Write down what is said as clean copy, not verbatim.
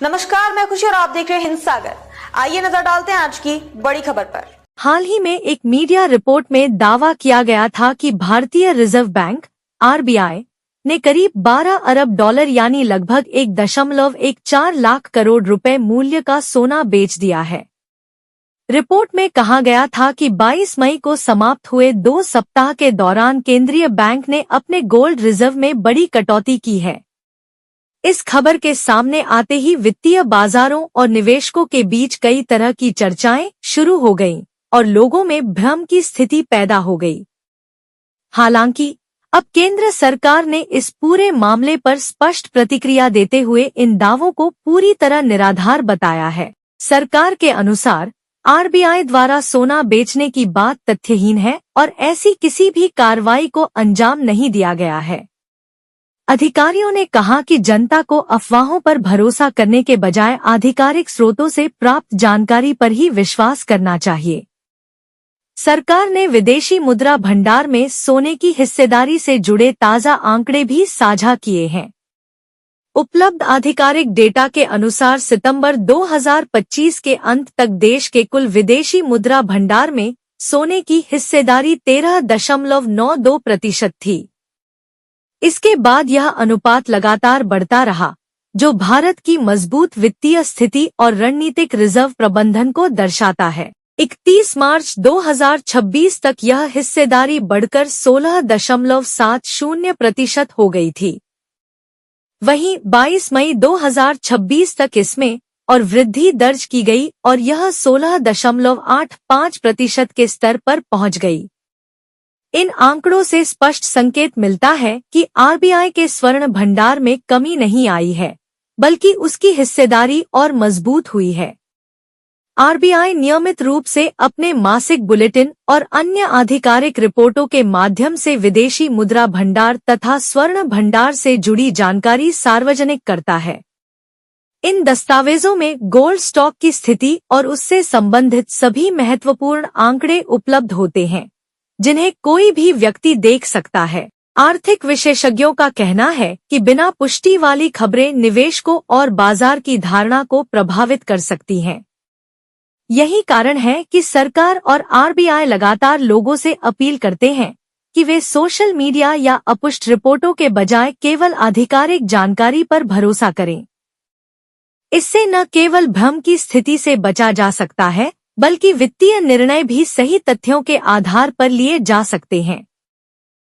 नमस्कार, मैं खुशी और आप देख रहे हैं हिंद सागर। आइए नजर डालते हैं आज की बड़ी खबर पर। हाल ही में एक मीडिया रिपोर्ट में दावा किया गया था कि भारतीय रिजर्व बैंक (आरबीआई) ने करीब 12 अरब डॉलर यानी लगभग 1.14 लाख करोड़ रुपए मूल्य का सोना बेच दिया है। रिपोर्ट में कहा गया था कि 22 मई को समाप्त हुए 2 सप्ताह के दौरान केंद्रीय बैंक ने अपने गोल्ड रिजर्व में बड़ी कटौती की है। इस खबर के सामने आते ही वित्तीय बाजारों और निवेशकों के बीच कई तरह की चर्चाएं शुरू हो गईं और लोगों में भ्रम की स्थिति पैदा हो गई। हालांकि अब केंद्र सरकार ने इस पूरे मामले पर स्पष्ट प्रतिक्रिया देते हुए इन दावों को पूरी तरह निराधार बताया है। सरकार के अनुसार आरबीआई द्वारा सोना बेचने की बात तथ्यहीन है और ऐसी किसी भी कार्रवाई को अंजाम नहीं दिया गया है। अधिकारियों ने कहा कि जनता को अफवाहों पर भरोसा करने के बजाय आधिकारिक स्रोतों से प्राप्त जानकारी पर ही विश्वास करना चाहिए। सरकार ने विदेशी मुद्रा भंडार में सोने की हिस्सेदारी से जुड़े ताज़ा आंकड़े भी साझा किए हैं। उपलब्ध आधिकारिक डेटा के अनुसार सितंबर 2025 के अंत तक देश के कुल विदेशी मुद्रा भंडार में सोने की हिस्सेदारी 13.92% थी। इसके बाद यह अनुपात लगातार बढ़ता रहा, जो भारत की मजबूत वित्तीय स्थिति और रणनीतिक रिजर्व प्रबंधन को दर्शाता है। 31 मार्च 2026 तक यह हिस्सेदारी बढ़कर 16.70% हो गई थी। वहीं 22 मई 2026 तक इसमें और वृद्धि दर्ज की गई और यह 16.85% के स्तर पर पहुंच गई। इन आंकड़ों से स्पष्ट संकेत मिलता है कि आरबीआई के स्वर्ण भंडार में कमी नहीं आई है, बल्कि उसकी हिस्सेदारी और मजबूत हुई है। आरबीआई नियमित रूप से अपने मासिक बुलेटिन और अन्य आधिकारिक रिपोर्टों के माध्यम से विदेशी मुद्रा भंडार तथा स्वर्ण भंडार से जुड़ी जानकारी सार्वजनिक करता है। इन दस्तावेजों में गोल्ड स्टॉक की स्थिति और उससे संबंधित सभी महत्वपूर्ण आंकड़े उपलब्ध होते हैं, जिन्हें कोई भी व्यक्ति देख सकता है। आर्थिक विशेषज्ञों का कहना है कि बिना पुष्टि वाली खबरें निवेशकों और बाजार की धारणा को प्रभावित कर सकती हैं। यही कारण है कि सरकार और आरबीआई लगातार लोगों से अपील करते हैं कि वे सोशल मीडिया या अपुष्ट रिपोर्टों के बजाय केवल आधिकारिक जानकारी पर भरोसा करें। इससे न केवल भ्रम की स्थिति से बचा जा सकता है, बल्कि वित्तीय निर्णय भी सही तथ्यों के आधार पर लिए जा सकते हैं।